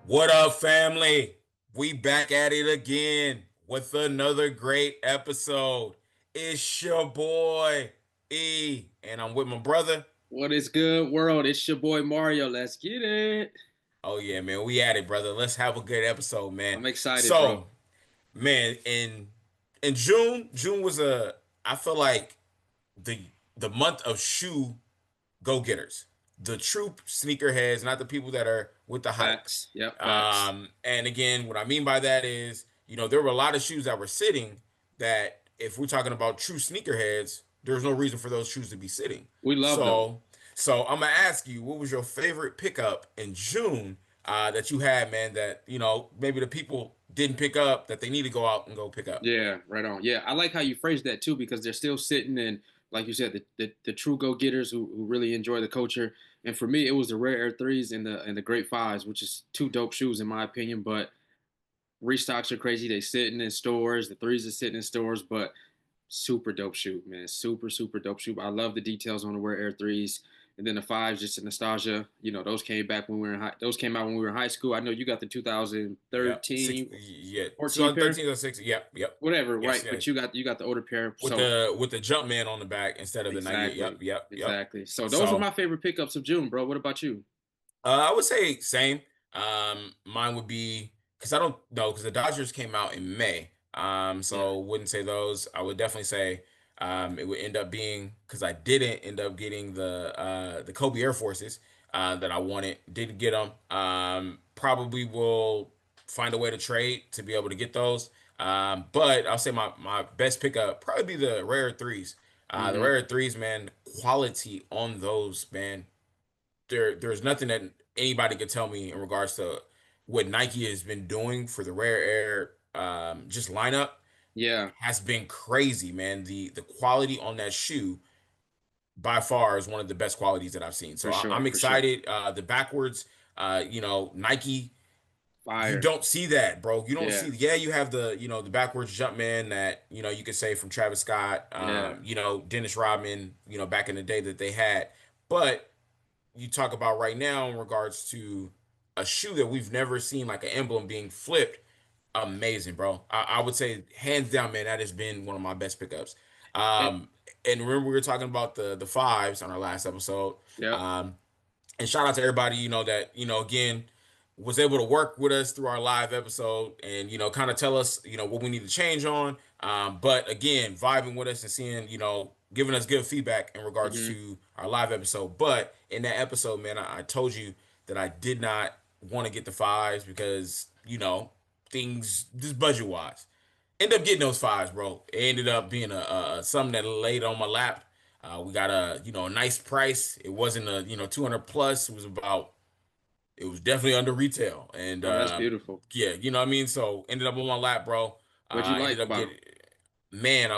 What up, family? We back at it again with another great episode. It's your boy E, and I'm with my brother. What is good, world? It's your boy Mario. Let's get it. Oh yeah, man, we at it, brother. Let's have a good episode, man. I'm excited, bro. So, man, in June was I feel like the the month of shoe go-getters, the true sneakerheads, not the people that are with the hype. Facts. Yep, facts. And again, what I mean by that is, there were a lot of shoes that were sitting that if we're talking about true sneakerheads, there's no reason for those shoes to be sitting. We love them. So I'm gonna ask you, what was your favorite pickup in June that you had, man? That maybe the people didn't pick up that they need to go out and go pick up. Yeah, right on. Yeah, I like how you phrased that too because they're still sitting and, like you said, the true go getters who really enjoy the culture. And for me, it was the Rare Air threes and the Great Fives, which is two dope shoes in my opinion. But restocks are crazy. They sitting in stores. The threes are sitting in stores, but super dope shoe, man. Super dope shoe. I love the details on the Wear Air threes. And then the fives, just a nostalgia. Those came back when we were in high. Those came out when we were in high school. I know you got the Yep. Six, 2013, yeah. 14 pair, 2013 or 6. Yep. Yep. whatever, Yes. right? But Yes. you got the older pair. With So the jump man on the back instead of the 90. exactly, Yep. Yep. Yep. exactly. So those were So my favorite pickups of June, bro. What about you? I would say same. Mine would be because I don't know because the Dodgers came out in May. Yeah. So wouldn't say those. I would definitely say it would end up being because I didn't end up getting the Kobe Air Forces that I wanted. Didn't get them. Probably will find a way to trade to be able to get those. But I'll say my best pickup probably be the rare threes. The Mm-hmm. rare threes, man, quality on those, man, there's nothing that anybody could tell me in regards to what Nike has been doing for the Rare Air just lineup Yeah, has been crazy, man. The quality on that shoe by far is one of the best qualities that I've seen. So for sure, I'm for sure. excited. The backwards, Nike, you Fire. don't see that, bro. You don't Yeah, see. Yeah, you have the backwards jump man that you could say from Travis Scott, yeah. Dennis Rodman, back in the day that they had, but you talk about right now in regards to a shoe that we've never seen like an emblem being flipped, amazing, bro. I would say hands down, man, that has been one of my best pickups. And, Um, and remember we were talking about the fives on our last episode. yep. Um, and shout out to everybody, that, again, was able to work with us through our live episode and, kind of tell us, what we need to change on. But again, vibing with us and seeing, giving us good feedback in regards Mm-hmm. to our live episode. But in that episode, man, I told you that I did not want to get the fives because, things just budget wise. End up getting those fives, bro. It ended up being a something that laid on my lap. We got a nice price. It wasn't a 200 plus. It was definitely under retail, and Oh, that's beautiful. yeah, you know what I mean. So ended up on my lap, bro. What'd you Ended like up about them? getting, man. I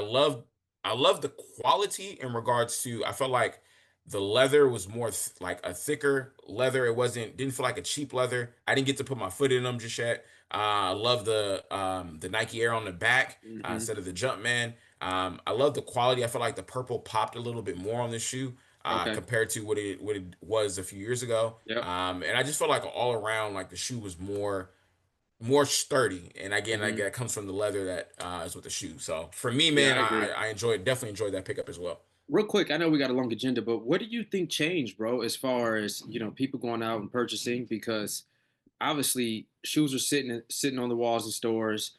love the quality in regards to. I felt like the leather was more like a thicker leather. It didn't feel like a cheap leather. I didn't get to put my foot in them just yet. I love the Nike Air on the back Mm-hmm. instead of the Jumpman. I love the quality. I feel like the purple popped a little bit more on the shoe Okay. compared to what it was a few years ago. Yep. And I just felt like all around, like the shoe was more sturdy. And again, like Mm-hmm. that comes from the leather that is with the shoe. So for me, Yeah, man, I I agree. I definitely enjoyed that pickup as well. Real quick, I know we got a long agenda, but what do you think changed, bro, as far as, people going out and purchasing? Because obviously shoes are sitting on the walls in stores.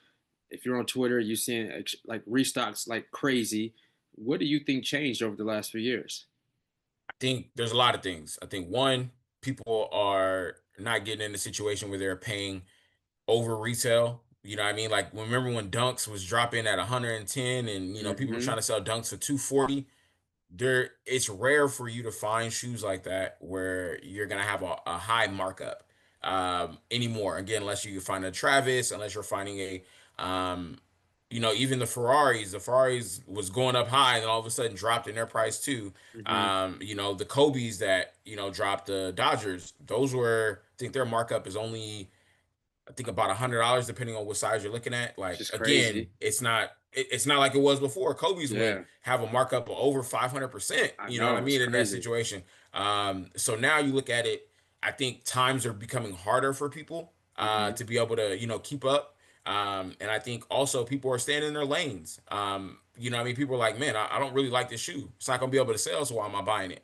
If you're on Twitter, you're seeing like restocks like crazy. What do you think changed over the last few years? I think there's a lot of things. I think one, people are not getting in a situation where they're paying over retail. You know what I mean? Like remember when Dunks was dropping at 110 and people were Mm-hmm. trying to sell Dunks for 240. It's rare for you to find shoes like that where you're gonna have a high markup anymore. Again, unless you find a Travis, unless you're finding a even the Ferraris was going up high and all of a sudden dropped in their price too. Mm-hmm. The Kobe's that dropped the Dodgers, those were, I think their markup is only, I think, about $100 depending on what size you're looking at. Which Like is again, crazy. it's not like it was before. Kobe's would Yeah, have a markup of over 500%. I You know what I know. It's mean in that crazy. situation. So now you look at it. I think times are becoming harder for people. Hmm. to be able to, keep up. And I think also people are staying in their lanes. I mean, people are like, man, I don't really like this shoe. It's not gonna be able to sell, so why am I buying it?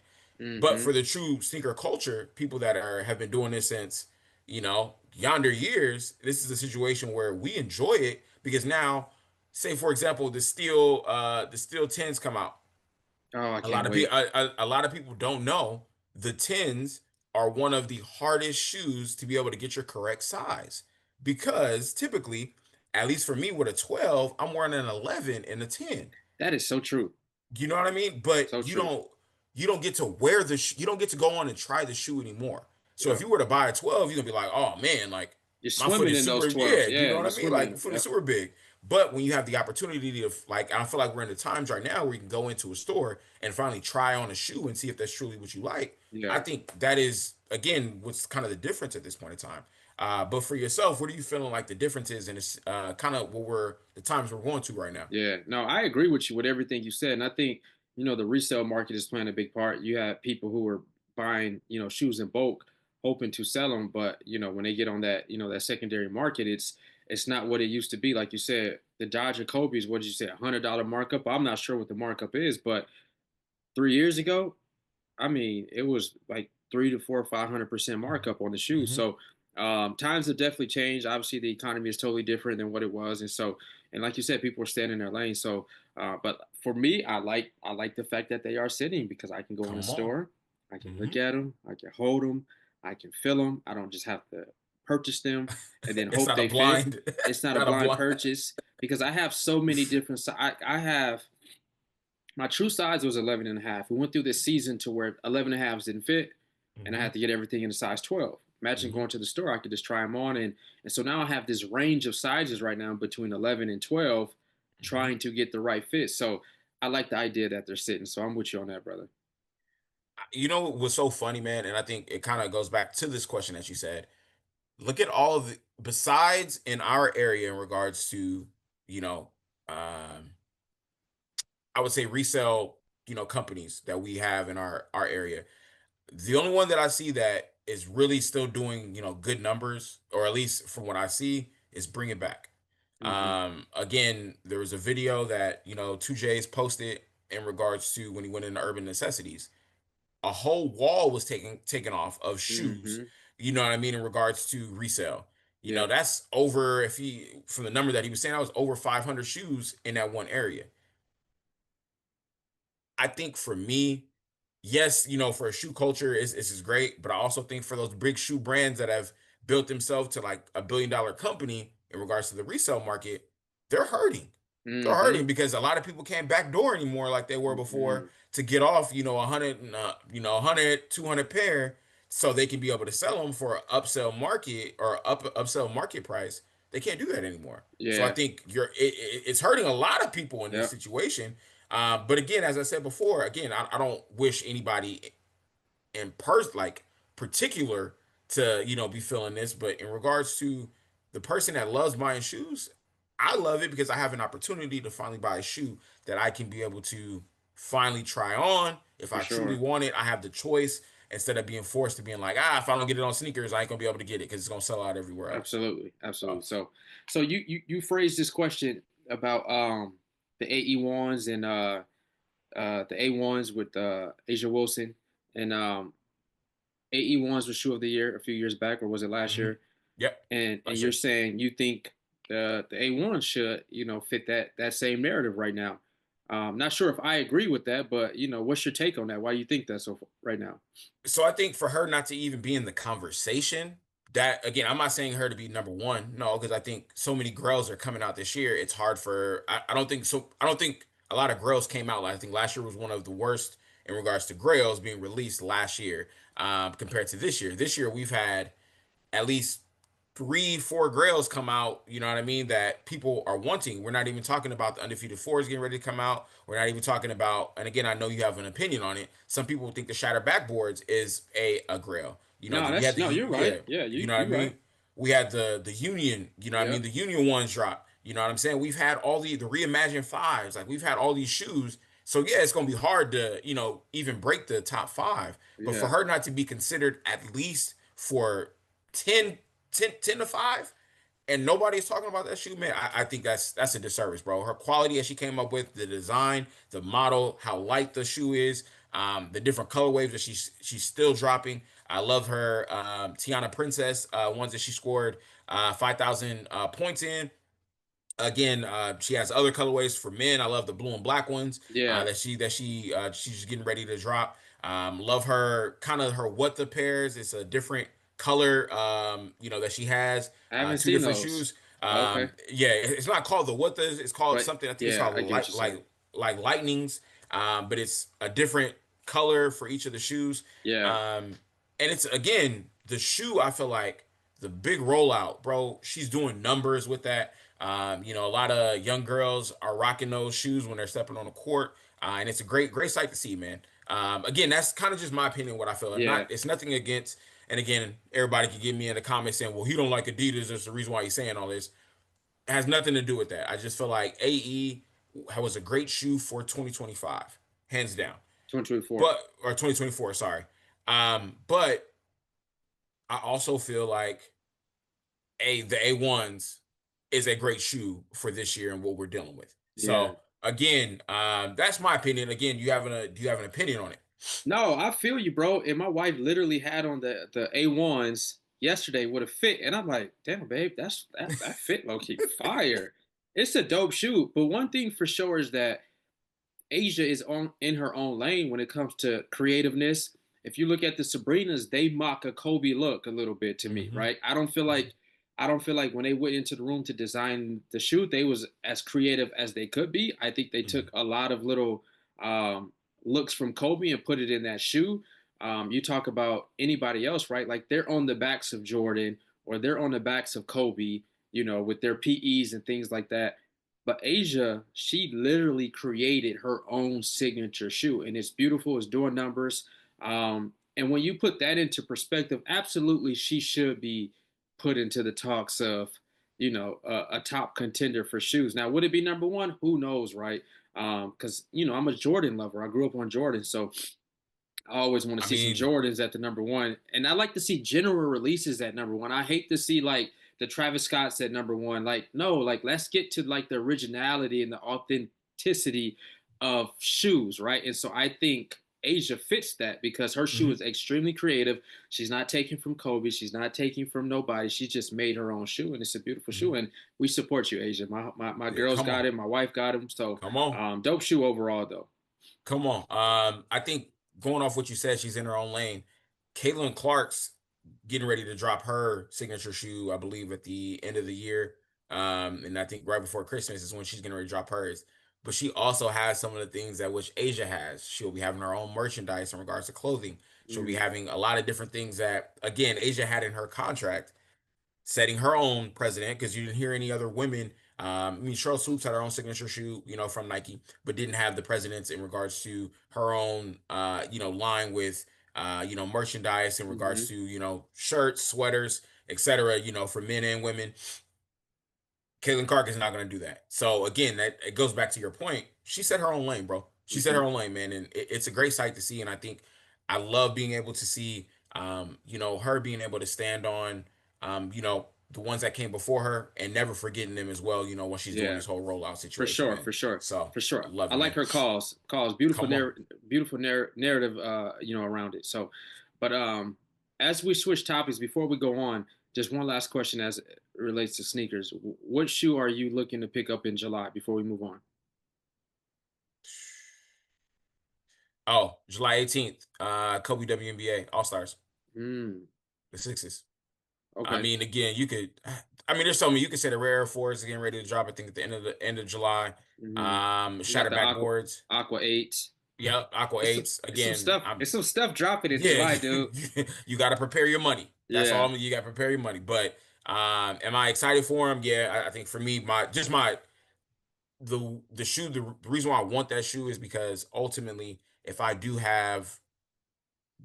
But Hmm. for the true sneaker culture, people that have been doing this since, yonder years, this is a situation where we enjoy it because now, say for example, the steel tens come out. Oh, I A can't lot of people, wait. a lot of people don't know the tens are one of the hardest shoes to be able to get your correct size because typically, at least for me with a 12, I'm wearing an 11 and a 10. That is so true. You know what I mean? But So true. you don't get to wear you don't get to go on and try the shoe anymore. So if Yep. you were to buy a 12, you're gonna be like, oh man, like You're my foot swimming is in those super, 12s. yeah, you Yeah, know what you're I mean? swimming in Like them. foot is Yep. super big. But when you have the opportunity to like, I feel like we're in the times right now where you can go into a store and finally try on a shoe and see if that's truly what you like. I Yeah. think that is again what's kind of the difference at this point in time. But for yourself, what are you feeling like the difference is, and it's kind of what we're the times we're going to right now? Yeah, no, I agree with you with everything you said, and I think the resale market is playing a big part. You have people who are buying shoes in bulk, hoping to sell them, but when they get on that that secondary market, it's not what it used to be. Like you said, the Dodger Kobe's, what did you say, $100 markup? I'm not sure what the markup is, but 3 years ago, I mean, it was like 3 to 4 or 500% markup on the shoes. Hmm. So times have definitely changed. Obviously, the economy is totally different than what it was, and so like you said, people are staying in their lane. So, but for me, I like the fact that they are sitting because I can go in a Come on. store, I can Hmm. look at them, I can hold them, I can feel them. I don't just have to purchase them and then It's hope not a they fit. blind, It's not a not a blind blind. purchase because I have so many different. I have my true size was 11 and a half. We went through this season to where 11 and a halves didn't fit, and I Hmm. had to get everything in a size 12. Imagine Hmm. going to the store, I could just try them on. And so now I have this range of sizes right now between 11 and 12, Hmm. trying to get the right fit. So I like the idea that they're sitting. So I'm with you on that, brother. You know what's so funny, man, and I think it kind of goes back to this question that you said. Look at all of the besides in our area in regards to, you know, um, I would say resale, companies that we have in our area. The only one that I see that is really still doing, good numbers, or at least from what I see, is Bring It Back. Hmm. Again, there was a video that, 2J's posted in regards to when he went into Urban Necessities. A whole wall was taken off of shoes, Hmm. you know what I mean, in regards to resale. Yeah. That's over, if he, from the number that he was saying, that was over 500 shoes in that one area. I think for me, yes, for a shoe culture, is great, but I also think for those big shoe brands that have built themselves to like $1 billion company in regards to the resale market, they're hurting. They're Hmm. hurting because a lot of people can't backdoor anymore like they were before Hmm. to get off, 100, 100, 200 pair, so they can be able to sell them for an upsell market or upsell market price. They can't do that anymore. So I Yeah. think it's hurting a lot of people in this Yep. situation. But again, as I said before, again, I don't wish anybody in person, like particular, to be feeling this. But in regards to the person that loves buying shoes, I love it because I have an opportunity to finally buy a shoe that I can be able to finally try on. If For I truly sure. want it, I have the choice instead of being forced to being like, if I don't get it on sneakers, I ain't gonna be able to get it because it's gonna sell out everywhere else. Absolutely, So absolutely. So you phrased this question about the AE ones and the A1s with Asia Wilson and AE1s was shoe of the year a few years back, or was it last mhm. year? Yep, And that's you're it. saying you think the A1 should fit that same narrative right now. Not sure if I agree with that, but what's your take on that? Why do you think that right now? So I think for her not to even be in the conversation, that again, I'm not saying her to be number one, no, because I think so many girls are coming out this year. It's hard for I don't think so. I don't think a lot of girls came out. I think last year was one of the worst in regards to grails being released last year, compared to this year. This year we've had at least 3, 4 grails come out, you know what I mean, that people are wanting. We're not even talking about the undefeated fours getting ready to come out. We're not even talking about, and again, I know you have an opinion on it. Some people think the shatter backboards is a grail. No, We had that's the no. You're yeah, right. Yeah, you you know what I you right. mean? We had the union, what I mean, Yep. the union ones drop. You know what I'm saying? We've had all the reimagined fives, like we've had all these shoes. So yeah, it's gonna be hard to, even break the top five. But for Yeah. her not to be considered at least for 10 10 to 5 and nobody's talking about that shoe, man, I think that's a disservice, bro. Her quality as she came up with, the design, the model, how light the shoe is, the different colorways that she's still dropping. I love her Tiana Princess ones that she scored 5,000 points in. Again, she has other colorways for men. I love the blue and black ones Yeah, she's getting ready to drop. Love her kind of her what the pairs. It's a different color, that she has. I haven't Two seen different those. shoes. Okay, Yeah, it's not called the what the. It's called but something. I think it's yeah, called I get what you're saying. like lightnings. But it's a different color for each of the shoes. Yeah, Um, and it's again the shoe. I feel like the big rollout, bro. She's doing numbers with that. A lot of young girls are rocking those shoes when they're stepping on the court, and it's a great sight to see, man. Again, that's kind of just my opinion, what I feel. yeah, It's nothing against. And again, everybody can get me in the comments saying, "Well, he don't like Adidas. That's the reason why he's saying all this." It has nothing to do with that. I just feel like AE was a great shoe for 2025, hands down. 2024. But or 2024, sorry. But I also feel like the A1s is a great shoe for this year and what we're dealing with. Yeah. So again, that's my opinion. Again, do you have an opinion on it? No, I feel you, bro. And my wife literally had on the A1s yesterday with a fit, and I'm like, damn, babe, that fit low key fire. It's a dope shoe, but one thing for sure is that Asia is on in her own lane when it comes to creativeness. If you look at the Sabrinas, they mock a Kobe look a little bit to me, Mm-hmm. right? I don't feel like when they went into the room to design the shoe, they was as creative as they could be. I think they Mm-hmm. took a lot of little looks from Kobe and put it in that shoe. You talk about anybody else, right? Like they're on the backs of Jordan or they're on the backs of Kobe, with their PEs and things like that. But Asia, she literally created her own signature shoe, and it's beautiful. It's doing numbers. And when you put that into perspective, absolutely, she should be put into the talks of, a top contender for shoes. Now, would it be number one? Who knows, right? Because I'm a Jordan lover. I grew up on Jordan, so I always want to I see some mean, Jordans at the number one, and I like to see general releases at number one. I hate to see like the Travis Scotts at number one. Like, no, like let's get to like the originality and the authenticity of shoes, right? And so I think Asia fits that because her shoe mhm. is extremely creative. She's not taking from Kobe. She's not taking from nobody. She just made her own shoe, and it's a beautiful shoe. Mhm. And we support you, Asia. My Yeah, girls come got on, it. My wife got them. So, come on. dope shoe overall, though. Come on. I think going off what you said, she's in her own lane. Caitlin Clark's getting ready to drop her signature shoe, I believe, at the end of the year. And I think right before Christmas is when she's getting ready to drop hers. But she also has some of the things that which Asia has. She'll be having her own merchandise in regards to clothing. She'll be Mm, having a lot of different things that, again, Asia had in her contract setting her own president because you didn't hear any other women. I mean, Cheryl Swoops had her own signature shoe, from Nike, but didn't have the presidents in regards to her own, line with, merchandise in regards mm-hmm. to, shirts, sweaters, etc. For men and women. Caitlin Clark is not going to do that. So again, that it goes back to your point. She set her own lane, bro. She set Mm-hmm. her own lane, man, and it's a great sight to see. And I think I love being able to see, her being able to stand on, the ones that came before her and never forgetting them as well. When she's doing Yeah. this whole rollout For situation, sure, man. for sure, So for sure. I love I it, like man. her calls, beautiful, Come on. beautiful narrative, around it. So, but as we switch topics, before we go on, just one last question as it relates to sneakers. What shoe are you looking to pick up in July before we move on? Oh, July 18th, Kobe WNBA All Stars, Mm, the Sixes. I okay. mean, again, you could. I mean, there's so many. You could say the Rare Force is getting ready to drop. I think at the end of July. Hmm. You got Shattered the backboards. Aqua Eight. Yep, Aqua It's Eights. it's some Again, stuff. It's some stuff dropping in yeah. July, dude. You got to prepare your money. That's all. Yeah, You got to prepare your money. But am I excited for him? Yeah, I think for me, my the shoe. The reason why I want that shoe is because ultimately, if I do have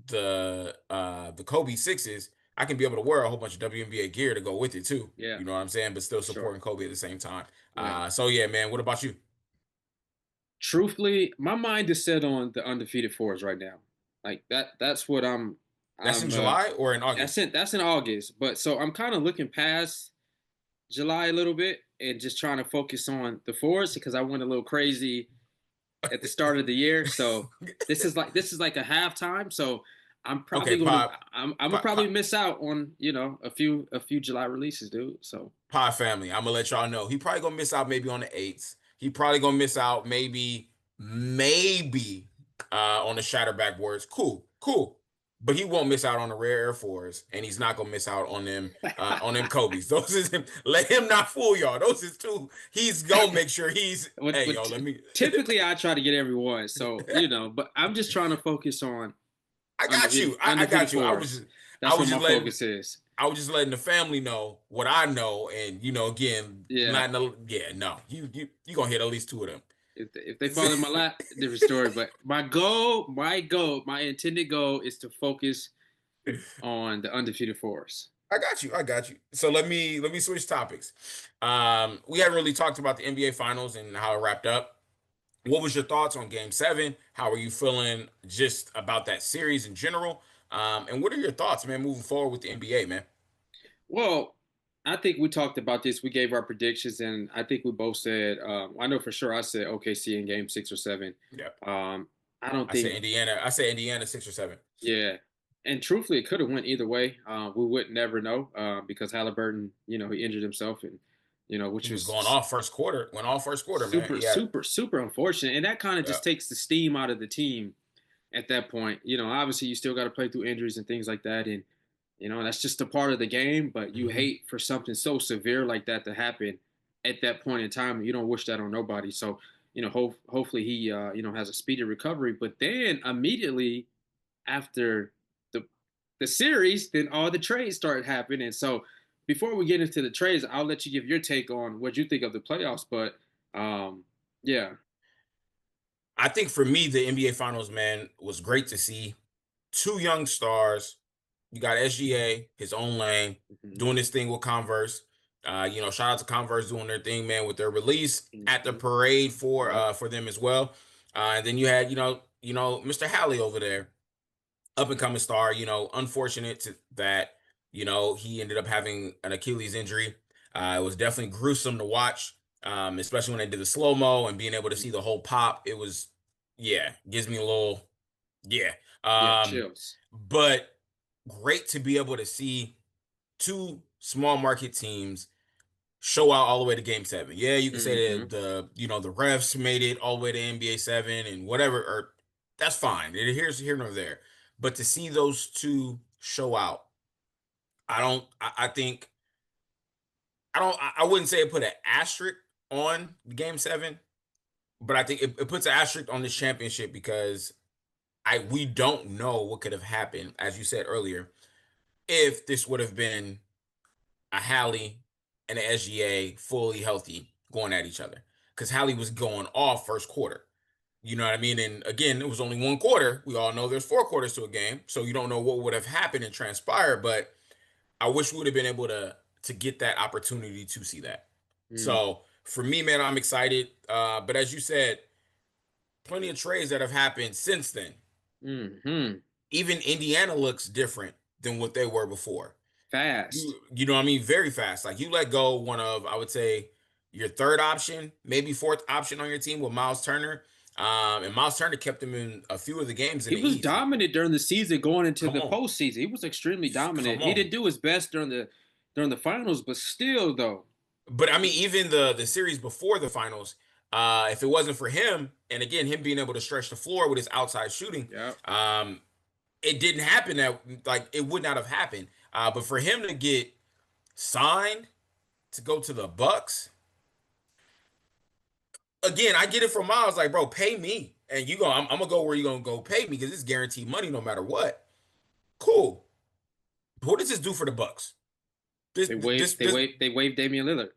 the Kobe sixes, I can be able to wear a whole bunch of WNBA gear to go with it too. yeah, You know what I'm saying? But still for sure. supporting Kobe at the same time. Right. So yeah, man. What about you? Truthfully, my mind is set on the undefeated fours right now. Like that's what I'm. That's in I'm July or in August? that's in August. But so I'm kind of looking past July a little bit and just trying to focus on the fours because I went a little crazy at the start of the year. So this is like a halftime. So I'm Okay, probably gonna Pod, I'm gonna Pod, probably Pod, miss out on a few July releases, dude. So Pod family. I'm gonna let y'all know. He probably gonna miss out maybe on the eights. He probably gonna miss out maybe on the Shatterback words. Cool, cool. But he won't miss out on the rare Air Force, and he's not gonna miss out on them Kobe's. Those is him. Let him not fool y'all. Those is two. He's gonna make sure he's. but, Hey, but yo, let me. typically I try to get everyone. So but I'm just trying to focus on I got undefeated you. I undefeated got you. fours. I That's was what my just letting focus is. I was just letting the family know what I know, and again, Yeah. not no, yeah, no, you gonna hit at least two of them. If they fall in my lap, different story. But my intended goal is to focus on the undefeated fours. I got you. I got you. So let me switch topics. We haven't really talked about the NBA Finals and how it wrapped up. What was your thoughts on Game Seven? How are you feeling just about that series in general? And what are your thoughts, man, moving forward with the NBA, man? Well, I think we talked about this. We gave our predictions, and I think we both said. I know for sure. I said OKC in Game 6 or 7. Yep. Um, I don't I said think. Indiana. I said Indiana 6 or 7. Yeah, and truthfully, it could have went either way. We would never know because Halliburton, he injured himself, and He which was going was off first quarter. Went off first quarter, man. super, Yeah. super, super unfortunate. And that kind of just Yep. takes the steam out of the team at that point. Obviously you still got to play through injuries and things like that, and that's just a part of the game. But you Mhm. hate for something so severe like that to happen at that point in time. You don't wish that on nobody. So hopefully he has a speedy recovery. But then immediately after the the series, then all the trades started happening. So before we get into the trades, I'll let you give your take on what you think of the playoffs. But yeah. I think for me, the NBA Finals, man, was great to see two young stars. You got SGA, his own lane, Hmm. doing this thing with Converse. Shout out to Converse doing their thing, man, with their release at the Hmm. parade for Yep. for them as well. And then you had, Mr. Halley over there, up and coming star. Unfortunate that he ended up having an Achilles injury. It was definitely gruesome to watch, especially when they did the slow mo and being able to see the whole pop. It was, yeah, gives me a little, yeah. Yeah. Um, Chills. but great to be able to see two small market teams show out all the way to Game 7. Yeah, you can say Hmm. that the refs made it all the way to NBA 7 and whatever, or that's fine. Here's here nor there. But to see those two show out, I don't. I think I don't. I wouldn't say it put an asterisk on Game 7, but I think it puts an asterisk on this championship because we don't know what could have happened, as you said earlier, if this would have been a Hallie and an SGA fully healthy going at each other. Because Hallie was going off first quarter. You know what I mean? And again, it was only one quarter. We all know there's 4 quarters to a game. So you don't know what would have happened and transpired. But I wish we would have been able to get that opportunity to see that. Mm. So for me, man, I'm excited. But as you said, plenty of trades that have happened since then. Hmm. Even Indiana looks different than what they were before. Fast. You know what I mean? Very fast. Like you let go one of, I would say, your third option, maybe fourth option on your team with Miles Turner. And Miles Turner kept him in a few of the games in He the was East. dominant during the season, going into Come the on. postseason. He was extremely Come dominant. He on. didn't do his best during the finals, but still, though. But I mean, even the series before the finals, if it wasn't for him, and again, him being able to stretch the floor with his outside shooting, Yeah. um, it didn't happen that like it would not have happened. But for him to get signed to go to the Bucks, again, I get it from Miles. Like, bro, pay me, and I'm gonna go where you gonna go pay me because it's guaranteed money no matter what. Cool. But what does this do for the Bucks? They waved. They This. waved. They waved Damian Lillard,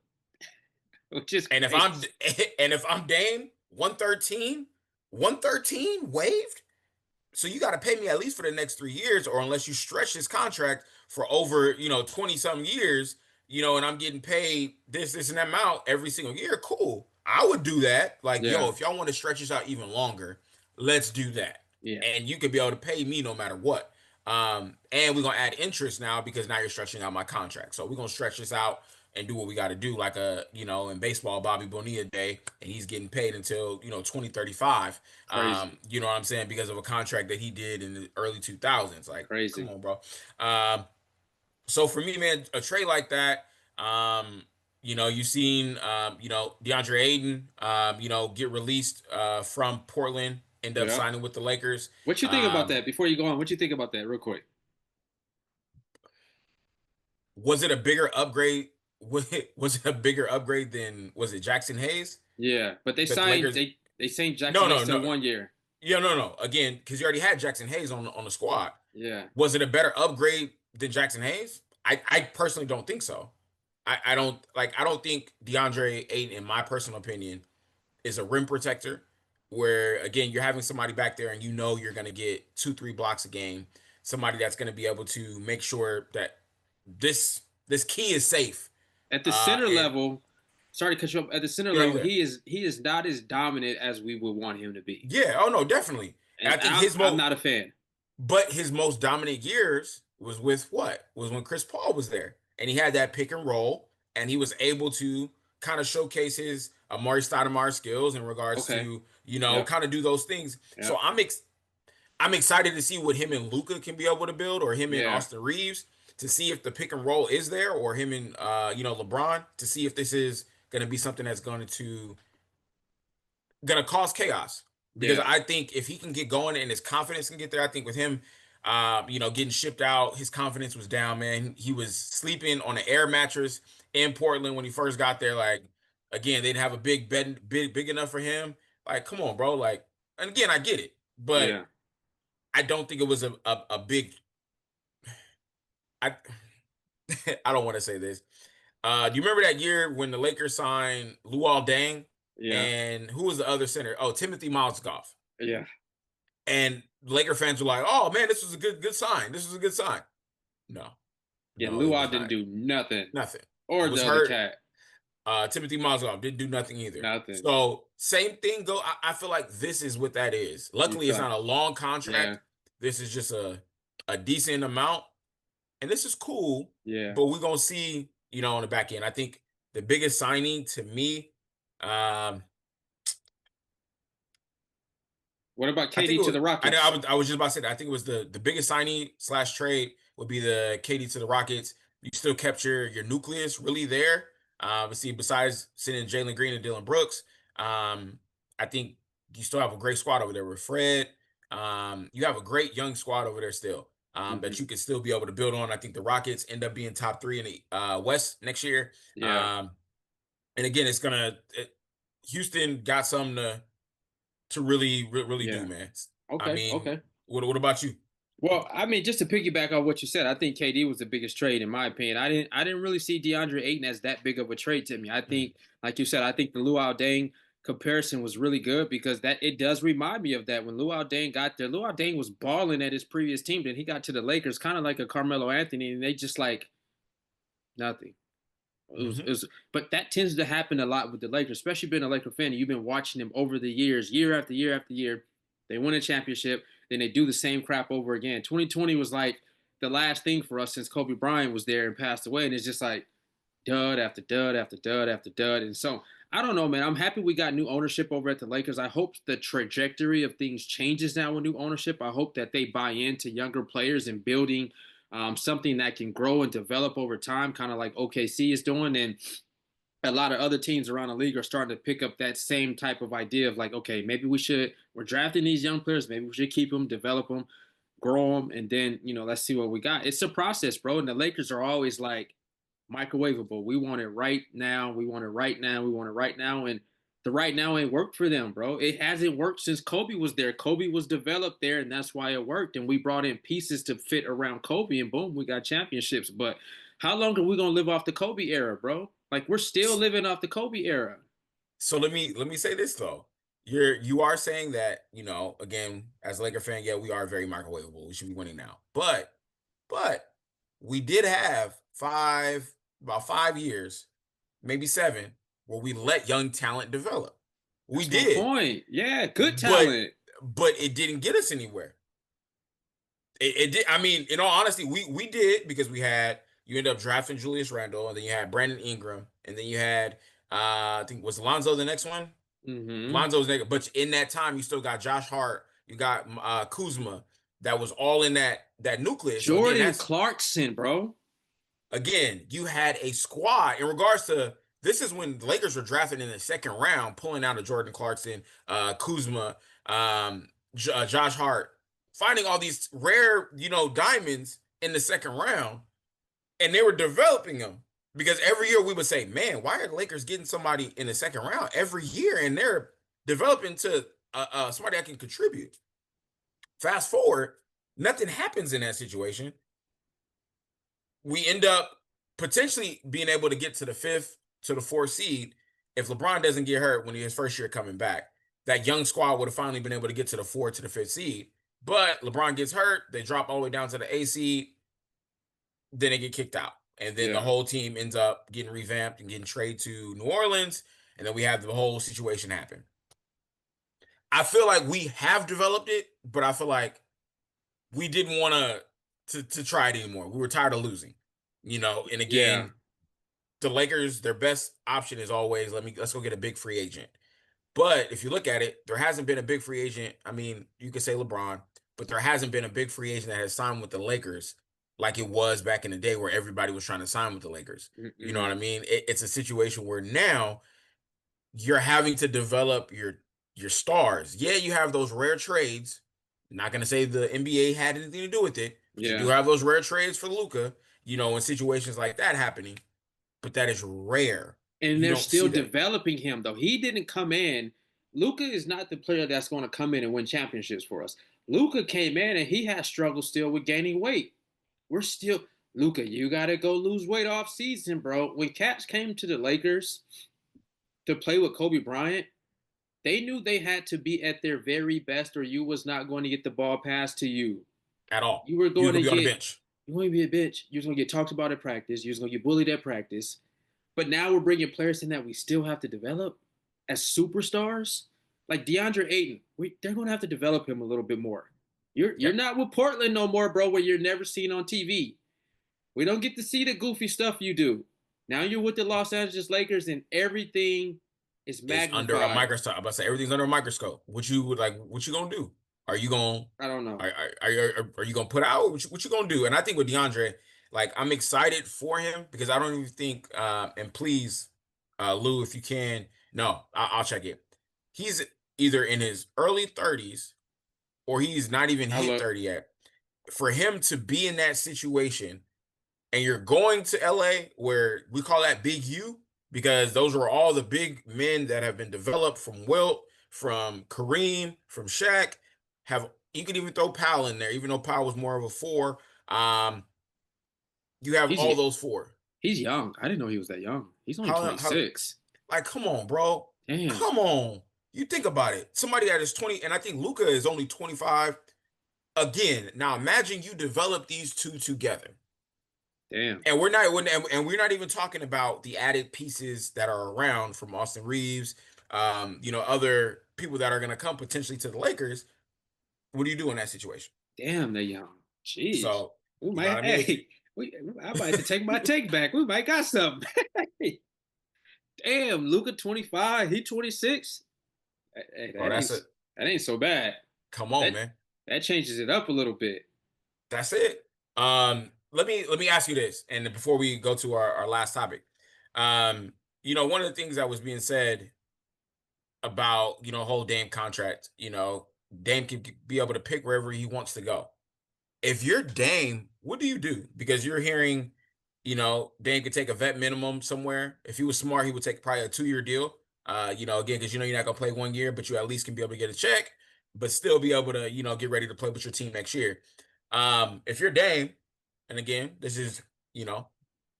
which is And if crazy. I'm and if I'm Dame, 113 waived. So you got to pay me at least for the next 3 years, or unless you stretch this contract for over 20 some years, and I'm getting paid this and that amount every single year. Cool. I would do that. Like, yo, Yeah. if y'all want to stretch this out even longer, let's do that. Yeah. And you could be able to pay me no matter what. And we're gonna add interest now because now you're stretching out my contract. So we're gonna stretch this out and do what we got to do, like in baseball, Bobby Bonilla day, and he's getting paid until 2035. Crazy, You know what I'm saying? Because of a contract that he did in the early 2000s. Like, come crazy. on, bro. So for me, man, a trade like that, you've seen, DeAndre Ayton, get released from Portland, end up Yeah. signing with the Lakers. What you think about Um, that? Before you go on, what you think about that, real quick? was it a bigger upgrade? Was it a bigger upgrade than was it Jackson Hayes Yeah, but they that the signed Lakers? they signed No, Jackson no, Hayes to no. 1 year. Yeah, no, no. Again, because you already had Jackson Hayes on the squad. Yeah. Was it a better upgrade than Jackson Hayes? I personally don't think so. I don't think DeAndre Ayton, in my personal opinion, is a rim protector. Where again, you're having somebody back there and you're gonna get 2-3 blocks a game. Somebody that's gonna be able to make sure that this key is safe. At the center And level, sorry to cut you off. At the center you know, level, either. he is not as dominant as we would want him to be, Yeah, oh no, definitely. And I and think I'm not a fan. his most dominant years was with what? Was when Chris Paul was there. And he had that pick and roll, and he was able to kind of showcase his Amari Stoudemire skills in regards Okay. to, Yep. kind of do those things. So Yep. I'm excited to see what him and Luca can be able to build, or him and Yeah. Austin Reeves, to see if the pick and roll is there, or him and LeBron, to see if this is going to be something that's going to cause chaos. Because Yeah. I think if he can get going and his confidence can get there, I think with him, getting shipped out, his confidence was down, man. He was sleeping on an air mattress in Portland when he first got there. Like, again, they didn't have a big bed, big enough for him. Like, come on, bro. Like, and again, I get it, but Yeah. I don't think it was a big. I I don't want to say this. Do you remember that year when the Lakers signed Luol Deng, Yeah. and who was the other center? Oh, Timothy Mozgov. Yeah. And Laker fans were like, "Oh man, this was a good sign. This was a good sign." No, Yeah. no, it Luau was didn't not. do nothing, Nothing. or Was the other hurt. cat, Timothy Mozgov didn't do nothing either. nothing. So same thing. Go. I feel like this is what that is. You Luckily, feel it's like, not a long yeah. contract. This is just a decent amount, and this is cool. Yeah. But we're gonna see, on the back end. I think the biggest signing to me, um, What about I think KD it to was. the I know. Rockets? I was just about to say that. I think it was the biggest signing slash trade would be the KD to the Rockets. You still kept your nucleus really there. See, besides sending Jalen Green and Dylan Brooks, I think you still have a great squad over there with Fred. You have a great young squad over there still. Hmm. That you could still be able to build on. I think the Rockets end up being top three in the West next year. Yeah. Um, and again, Houston got something to really do, Yeah. man. I Okay. mean, Okay. what about you? Well, I mean, just to piggyback on what you said, I think KD was the biggest trade in my opinion. I didn't really see DeAndre Ayton as that big of a trade to me. I Mm. think, like you said, I think the Luau Deng comparison was really good because that it does remind me of that when Luau Deng got there. Luau Deng was balling at his previous team, then he got to the Lakers, kind of like a Carmelo Anthony, and they just like nothing. Mhm. But that tends to happen a lot with the Lakers, especially being a Laker fan. And you've been watching them over the years, year after year after year. They win a championship, then they do the same crap over again. 2020 was like the last thing for us since Kobe Bryant was there and passed away, and it's just like dud after dud after dud after dud. And so I don't know, man. I'm happy we got new ownership over at the Lakers. I hope the trajectory of things changes now with new ownership. I hope that they buy into younger players and building something that can grow and develop over time, kind of like OKC is doing. And a lot of other teams around the league are starting to pick up that same type of idea of like, okay, maybe we're drafting these young players, maybe we should keep them, develop them, grow them, and then let's see what we got. It's a process, bro. And the Lakers are always like microwavable. We want it right now. We want it right now. We want it right now. And the right now ain't worked for them, bro. It hasn't worked since Kobe was there. Kobe was developed there, and that's why it worked. And we brought in pieces to fit around Kobe, and boom, we got championships. But how long are we gonna live off the Kobe era, bro? Like we're still living off the Kobe era. So let me say this though. You are saying that, again, as a Laker fan, yeah, we are very microwavable. We should be winning now. But we did have about 5 years, maybe seven, where we let young talent develop. We That's my did. point. Yeah, good But talent. but it didn't get us anywhere. It did. I mean, in all honesty, we did because we had you end up drafting Julius Randle, and then you had Brandon Ingram, and then you had I think was Lonzo the next one. Hmm. Lonzo's nigga, but in that time you still got Josh Hart, you got Kuzma, that was all in that nucleus. So again, Jordan that's Clarkson, bro. again, you had a squad in regards to this is when the Lakers were drafting in the second round, pulling out of Jordan Clarkson, Kuzma, Josh Hart, finding all these rare, diamonds in the second round, and they were developing them because every year we would say, "Man, why are the Lakers getting somebody in the second round every year?" And they're developing to somebody that can contribute. Fast forward, nothing happens in that situation. We end up potentially being able to get to the fifth to the fourth seed if LeBron doesn't get hurt when his first year coming back. That young squad would have finally been able to get to the fourth to the fifth seed. But LeBron gets hurt, they drop all the way down to the A seed, then they get kicked out. And then the Yeah, whole team ends up getting revamped and getting traded to New Orleans. And then we have the whole situation happen. I feel like we have developed it, but I feel like we didn't want to try it anymore. We were tired of losing, And yeah, again, the Lakers, their best option is always let's go get a big free agent. But if you look at it, there hasn't been a big free agent. I mean, you could say LeBron, but there hasn't been a big free agent that has signed with the Lakers like it was back in the day where everybody was trying to sign with the Lakers. You know what I mm-mm. mean? It's a situation where now you're having to develop your stars. Yeah, you have those rare trades. Not gonna say the NBA had anything to do with it, but you do Yeah. have those rare trades for Luca. In situations like that happening, but that is rare. And You they're don't still see that developing him though. He didn't come in. Luca is not the player that's going to come in and win championships for us. Luca came in and he has struggled still with gaining weight. We're still Luca. You got to go lose weight off season, bro. When Caps came to the Lakers to play with Kobe Bryant, they knew they had to be at their very best, or you was not going to get the ball passed to you. at all. You were You're going gonna to be on the get. bench You want to be a bitch. You're going to get talked about at practice. You're going to get bullied at practice. But now we're bringing players in that we still have to develop as superstars, like DeAndre Ayton. They're going to have to develop him a little bit more. You're Yep. not with Portland no more, bro. Where you're never seen on TV. We don't get to see the goofy stuff you do. Now you're with the Los Angeles Lakers, and everything is Is under a magnified. microscope. I'm about to say everything's under a microscope. What you would like? What you gonna do? Are you gonna I don't know. are you gonna put out? What you gonna do? And I think with DeAndre, like I'm excited for him because I don't even think. And please, Lou, if you can, no, I'll check it. He's either in his early 30s or he's not even I hit look. 30 yet. For him to be in that situation and you're going to LA where we call that Big U because those were all the big men that have been developed from Wilt, from Kareem, from Shaq. Have you could even throw Powell in there, even though Powell was more of a four. Um, you have He's all those four. he's young. I didn't know he was that young. He's only How 26. like come on, bro. Damn. Come on. You think about it. Somebody that is 20, and I think Luca is only 25. Again, now imagine you develop these two together. Damn. And we're not even talking about the added pieces that are around from Austin Reeves, other people that are going to come potentially to the Lakers. What do you do in that situation? Damn, they're young. Jeez. So, We you know what might, I mean? hey, I might have to take my take back. We might got something. Damn, Luca 25, he 26. Hey, Bro, that's it. that ain't so bad. Come on, That man. that changes it up a little bit. That's it. Let me ask you this, and before we go to our last topic, um, one of the things that was being said about whole Dame contract, Dame can be able to pick wherever he wants to go. If you're Dame, what do you do? Because you're hearing, Dame could take a vet minimum somewhere. If he was smart, he would take probably a 2-year deal. Again, because you're not gonna play 1 year, but you at least can be able to get a check, but still be able to, get ready to play with your team next year. If you're Dame, and again, this is, you know,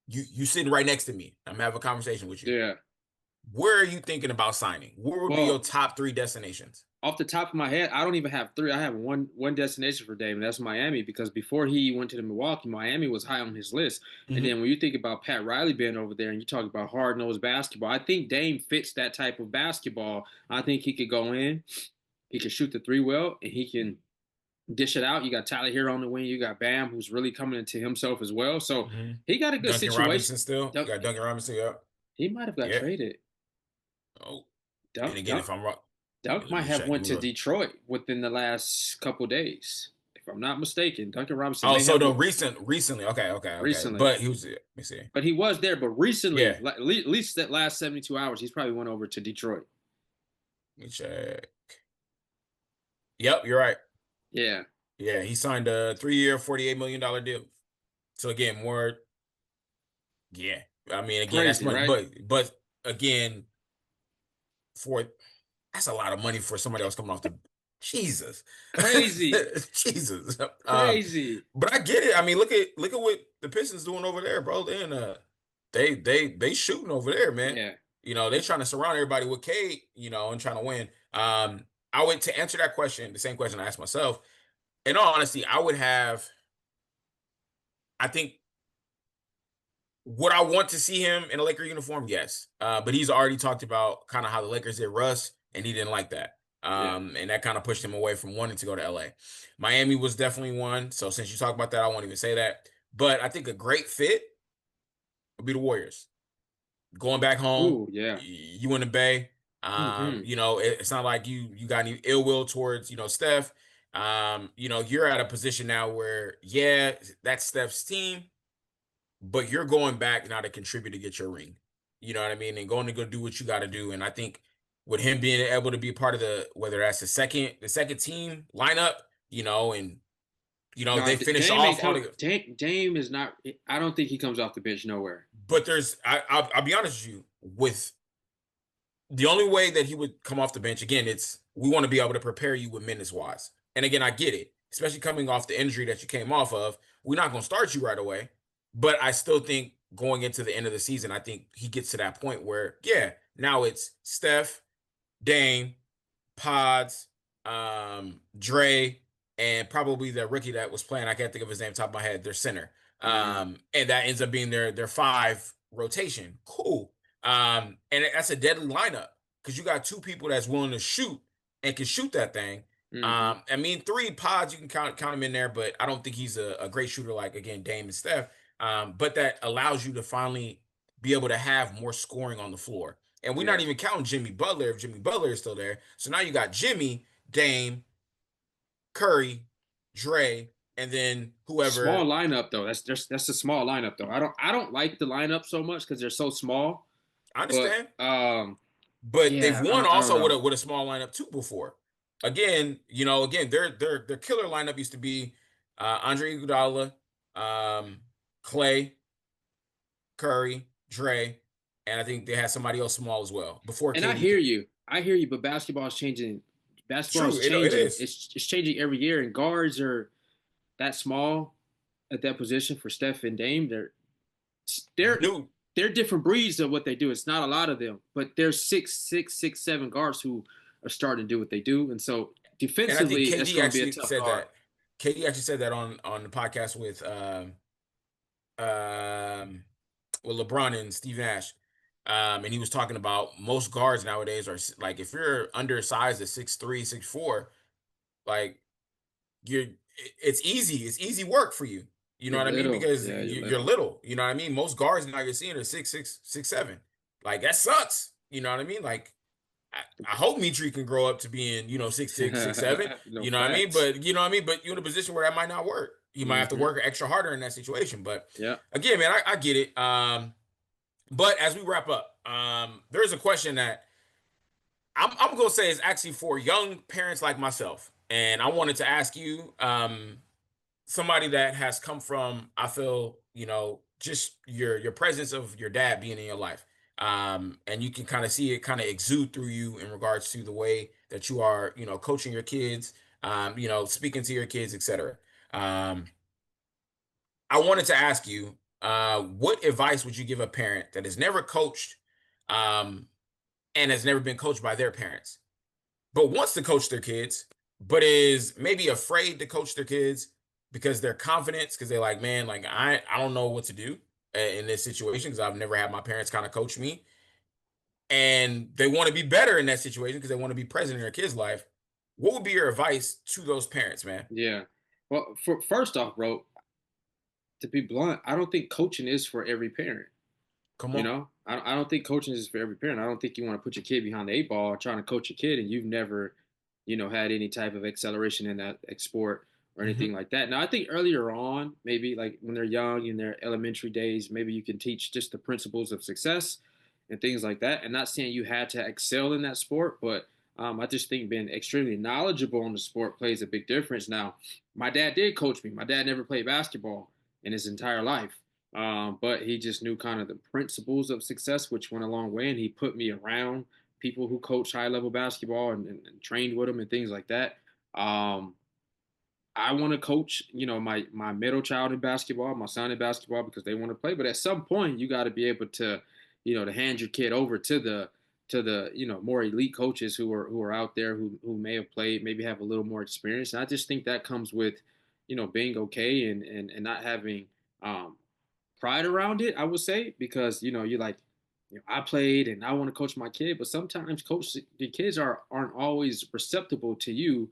you sitting right next to me. I'm having a conversation with you. Yeah. Where are you thinking about signing? Where would be your Well, top three destinations? off the top of my head, I don't even have three. I have one destination for Dame, and that's Miami. Because before he went to the Milwaukee, Miami was high on his list. And Hmm. then when you think about Pat Riley being over there, and you talk about hard nosed basketball, I think Dame fits that type of basketball. I think he could go in, he can shoot the three well, and he can dish it out. You got Tyler here on the wing. You got Bam, who's really coming into himself as well. So Hmm. he got a good Duncan situation. Robinson still. You Dunk, got Duncan Robinson. Yeah. he might have got Yeah. traded. Oh, and Dunk, again, Dunk, if I'm wrong, Dunk let might me have check. Let went me to go. Detroit within the last couple days, if I'm not mistaken. Duncan Robinson Oh, may so have the went recently. Okay, okay, okay. recently, But he was. Let me see. but he was there. But recently, Yeah. like, at least that last 72 hours, he's probably went over to Detroit. Let me check. Yep, you're right. Yeah, Yeah, he signed a 3-year, $48 million deal. So again, more. Yeah, I mean, again, that's crazy, money. right? But again, for that's a lot of money for somebody else coming off the Jesus. Crazy, Jesus. crazy. But I get it. I mean, look at what the Pistons doing over there, bro. They shooting over there, man. Yeah. They trying to surround everybody with Cade, and trying to win. I would to answer that question, the same question I asked myself. In all honesty, I think would I want to see him in a Laker uniform? Yes. But he's already talked about kind of how the Lakers did Russ, and he didn't like that. Yeah. And that kind of pushed him away from wanting to go to LA. Miami was definitely one. So since you talk about that, I won't even say that. But I think a great fit would be the Warriors. Going back home, Ooh, yeah. you in the Bay. Hmm. It's not like you got any ill will towards Steph. You're at a position now where that's Steph's team, but you're going back now to contribute to get your ring. You know what I mean? And going to go do what you got to do. And I think with him being able to be part of whether that's the second team lineup, and No, they finish Dame ain't off all come. the. Dame is not. I don't think he comes off the bench nowhere. But I'll be honest with you, with the only way that he would come off the bench again, it's we want to be able to prepare you with minutes wise. And again, I get it, especially coming off the injury that you came off of. We're not going to start you right away, but I still think going into the end of the season, I think he gets to that point where now it's Steph, Dame, Pods, Dre, and probably the rookie that was playing. I can't think of his name top of my head. Their center, Hmm. and that ends up being their five rotation. Cool. And that's a deadly lineup because you got two people that's willing to shoot and can shoot that thing. Hmm. I mean, three Pods you can count him in there, but I don't think he's a great shooter like again Dame and Steph. But that allows you to finally be able to have more scoring on the floor. And we're not Yeah. even counting Jimmy Butler if Jimmy Butler is still there. So now you got Jimmy, Dame, Curry, Dre, and then Small whoever. lineup though. That's a small lineup though. I don't like the lineup so much because they're so small. I But understand, but they've yeah, won I don't also with know. a small lineup too before. Again, their killer lineup used to be Andre Iguodala, Clay, Curry, Dre, and I think they had somebody else small as well before And I KD hear came. you. I hear you. But basketball is changing. Basketball is True, it changing. is. It's changing every year. And guards are that small at that position for Steph and Dame. They're Dude, they're different breeds of what they do. It's not a lot of them, but there's six, 7 guards who are starting to do what they do, and so and I think defensively, that's KD going to be a actually tough said guard. that. KD actually said that on the podcast um, with LeBron and Steve Nash. And he was talking about most guards nowadays are like if you're undersized at 6'3", 6'4", like you're it's easy. It's easy work for you. You know You're what I mean? little, Because yeah, you're you're little. little. You know what I mean? Most guards now you're seeing are 6'6", 6'7". Like that sucks. You know what I mean? Like I hope Mitri can grow up to being, 6'6", 6'7". No You know what I mean? facts. But you know what I mean? But you're in a position where that might not work. You might have to Hmm. work extra harder in that situation. But Yeah. again, man, I get it. But as we wrap up, there's a question that I'm gonna say is actually for young parents like myself. And I wanted to ask you, somebody that has come from, I feel, just your presence of your dad being in your life. And you can kind of see it kind of exude through you in regards to the way that you are, coaching your kids, speaking to your kids, etc. Um, I wanted to ask you, what advice would you give a parent that has never coached, um, and has never been coached by their parents, but wants to coach their kids, but is maybe afraid to coach their kids because their confidence, because they're like, man, like I don't know what to do in this situation because I've never had my parents kind of coach me, and they want to be better in that situation because they want to be present in their kid's life. What would be your advice to those parents, man? Yeah. Well, first off, bro, to be blunt, I don't think coaching is for every parent. Come You on. know, I don't think coaching is for every parent. I don't think you want to put your kid behind the eight ball trying to coach your kid and you've never, had any type of acceleration in that sport or anything Hmm. like that. Now, I think earlier on, maybe like when they're young in their elementary days, maybe you can teach just the principles of success and things like that. And not saying you had to excel in that sport, but I just think being extremely knowledgeable on the sport plays a big difference. Now, my dad did coach me. My dad never played basketball in his entire life. But he just knew kind of the principles of success, which went a long way. And he put me around people who coach high level basketball and trained with them and things like that. Um, I want to coach, my middle child in basketball, my son in basketball because they want to play. But at some point, you got to be able to, to hand your kid over to the more elite coaches who are out there who may have played, maybe have a little more experience. And I just think that comes with, being okay and not having um, pride around it, I would say, because you're like, I played and I want to coach my kid, but sometimes the kids aren't always receptible to you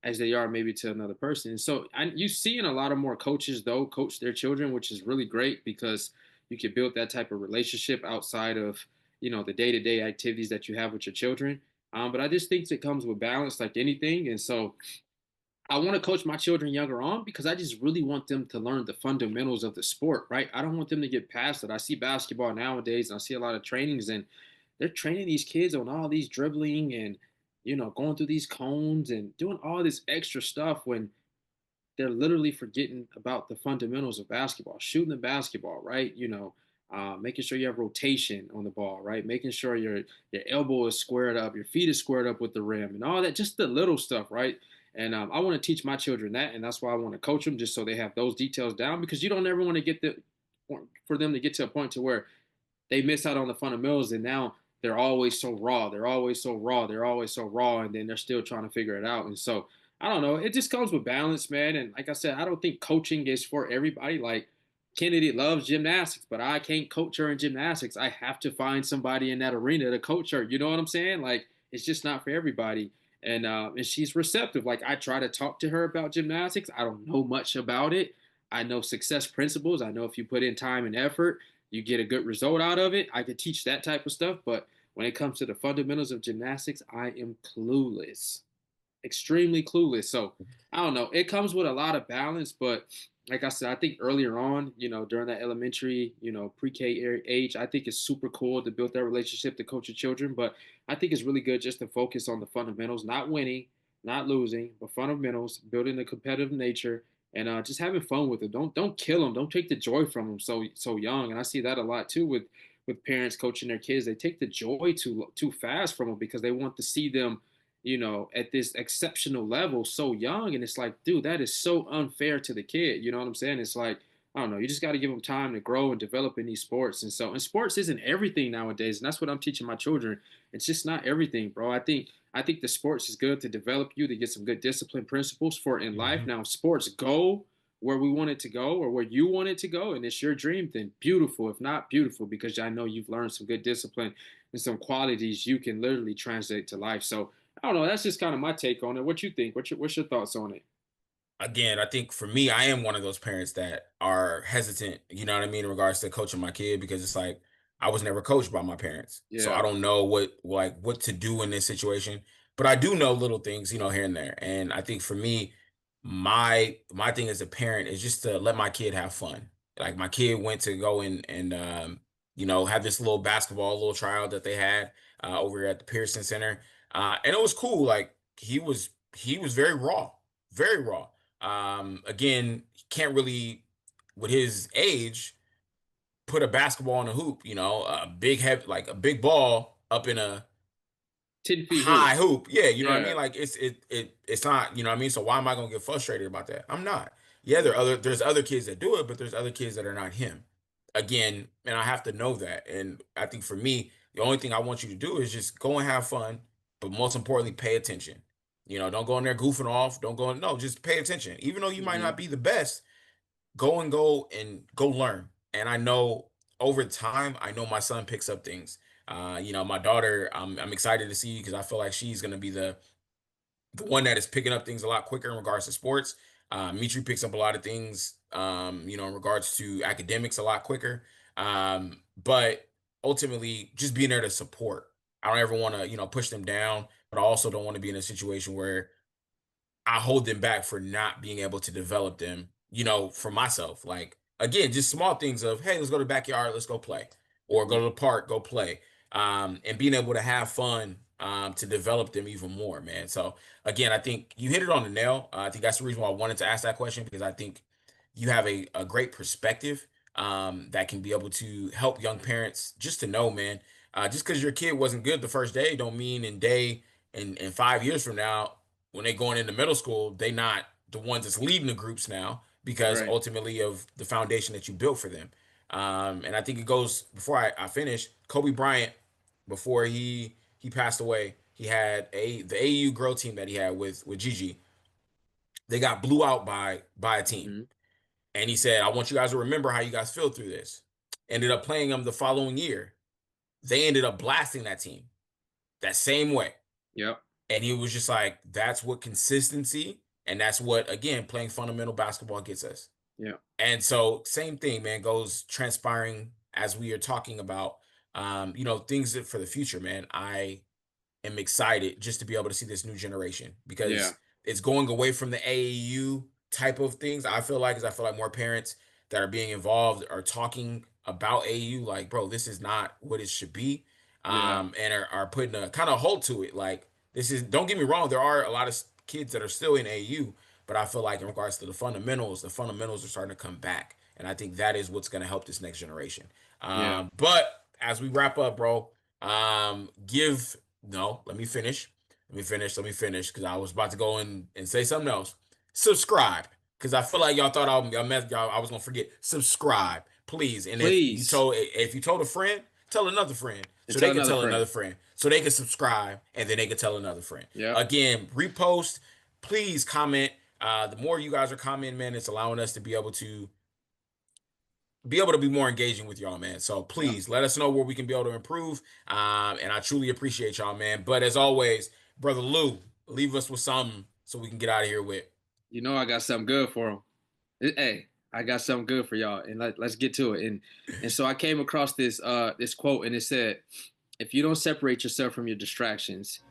as they are maybe to another person. And so you see in a lot of more coaches though coach their children, which is really great because you can build that type of relationship outside of the day to day activities that you have with your children. But I just think it comes with balance, like anything. And so I want to coach my children younger on because I just really want them to learn the fundamentals of the sport, right? I don't want them to get past it. I see basketball nowadays and I see a lot of trainings and they're training these kids on all these dribbling and going through these cones and doing all this extra stuff when they're literally forgetting about the fundamentals of basketball, shooting the basketball, right? Making sure you have rotation on the ball, right? Making sure your elbow is squared up, your feet is squared up with the rim, and all that, just the little stuff, right? And I want to teach my children that, and that's why I want to coach them, just so they have those details down. Because you don't ever want to for them to get to a point to where they miss out on the fundamentals and now they're always so raw. They're always so raw. They're always so raw. And then they're still trying to figure it out. And so I don't know. It just comes with balance, man. And like I said, I don't think coaching is for everybody. Like Kennedy loves gymnastics, but I can't coach her in gymnastics. I have to find somebody in that arena to coach her. You know what I'm saying? Like it's just not for everybody. And she's receptive. Like I try to talk to her about gymnastics. I don't know much about it. I know success principles. I know if you put in time and effort, you get a good result out of it. I could teach that type of stuff, but when it comes to the fundamentals of gymnastics, I am clueless, extremely clueless. So I don't know. It comes with a lot of balance, but like I said, I think earlier on, during that elementary, pre-K age, I think it's super cool to build that relationship to coach your children. But I think it's really good just to focus on the fundamentals, not winning, not losing, but fundamentals, building the competitive nature, and just having fun with it. Don't kill them. Don't take the joy from them so young. And I see that a lot too with parents coaching their kids. They take the joy too fast from them because they want to see them at this exceptional level so young. And it's like, dude, that is so unfair to the kid. You know what I'm saying? It's like, I don't know, you just got to give them time to grow and develop in these sports. And sports isn't everything nowadays. And that's what I'm teaching my children. It's just not everything, bro. I think the sports is good to develop you to get some good discipline principles for in life. Hmm. Now, if sports go where we want it to go or where you want it to go and it's your dream, then beautiful. If not, beautiful, because I know you've learned some good discipline and some qualities you can literally translate to life. So I don't know. That's just kind of my take on it. What you think? What's your thoughts on it? Again, I think for me, I am one of those parents that are hesitant, you know what I mean, in regards to coaching my kid because it's like I was never coached by my parents. So I Yeah. don't know what to do in this situation. But I do know little things, here and there. And I think for me, my thing as a parent is just to let my kid have fun. Like my kid went to go and have this little basketball little trial that they had over at the Pearson Center. And it was cool. Like he was very raw, very raw. Again, he can't really, with his age, put a basketball in a hoop. A big heavy, like a big ball up in a 10 feet hoop. high hoop. Yeah, you know what I mean. Yeah. Like it's not. You know what I mean. So why am I gonna get frustrated about that? I'm not. Yeah, there's other kids that do it, but there's other kids that are not him. Again, and I have to know that. And I think for me, the only thing I want you to do is just go and have fun, but most importantly, pay attention. Don't go in there goofing off. Don't go. No, just pay attention. Even though you might Hmm. not be the best, go learn. And I know over time, I know my son picks up things. My daughter, I'm excited to see because I feel like she's gonna be the one that is picking up things a lot quicker in regards to sports. Mitri picks up a lot of things, in regards to academics a lot quicker. But ultimately, just being there to support. I don't ever want to, push them down, but I also don't want to be in a situation where I hold them back for not being able to develop them, for myself. Like, again, just small things of, hey, let's go to the backyard, let's go play, or go Yeah. to the park, go play, and being able to have fun, to develop them even more, man. So, again, I think you hit it on the nail. I think that's the reason why I wanted to ask that question, because I think you have a great perspective, that can be able to help young parents just to know, man, just because your kid wasn't good the first day, don't mean in 5 years from now, when they going into middle school, they not the ones that's leading the groups now, because Right. ultimately of the foundation that you built for them. And I think it goes before I finish. Kobe Bryant, before he passed away, he had the AU girl team that he had with Gigi. They got blew out by a team, Hmm. and he said, "I want you guys to remember how you guys feel through this." Ended up playing them the following year. They ended up blasting that team that same way. Yep. And he was just like, that's what consistency, and that's what, again, playing fundamental basketball gets us. Yeah. And so, same thing, man, goes transpiring as we are talking about, things for the future, man. I am excited just to be able to see this new generation, Yeah. because it's going away from the AAU type of things. I feel like more parents that are being involved are talking about AAU like, bro, this is not what it should be, Yeah. and are putting a kind of halt to it. Like, this is, don't get me wrong, there are a lot of kids that are still in AAU, but I feel like in regards to the fundamentals are starting to come back, and I think that is what's going to help this next generation. Yeah. But as we wrap up, bro, give no, let me finish. Let me finish. Because I was about to go in and say something else. Subscribe. Because I feel like y'all thought I was gonna forget. Subscribe, please. And Please. if you told a friend, tell another friend, And so they tell can another tell friend. another friend, so they can subscribe, and then they can tell another friend. Yep. Again, repost. Please comment. The more you guys are commenting, man, it's allowing us to be able to be more engaging with y'all, man. So Yep. please let us know where we can be able to improve. And I truly appreciate y'all, man. But as always, brother Lou, leave us with something so we can get out of here with. You know I got something good for them. Hey, I got something good for y'all, and let's get to it. And so I came across this quote, and it said, "If you don't separate yourself from your distractions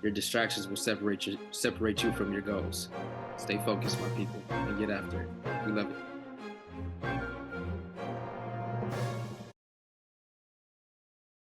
will separate you from your goals. Stay focused, my people, and get after it. We love it."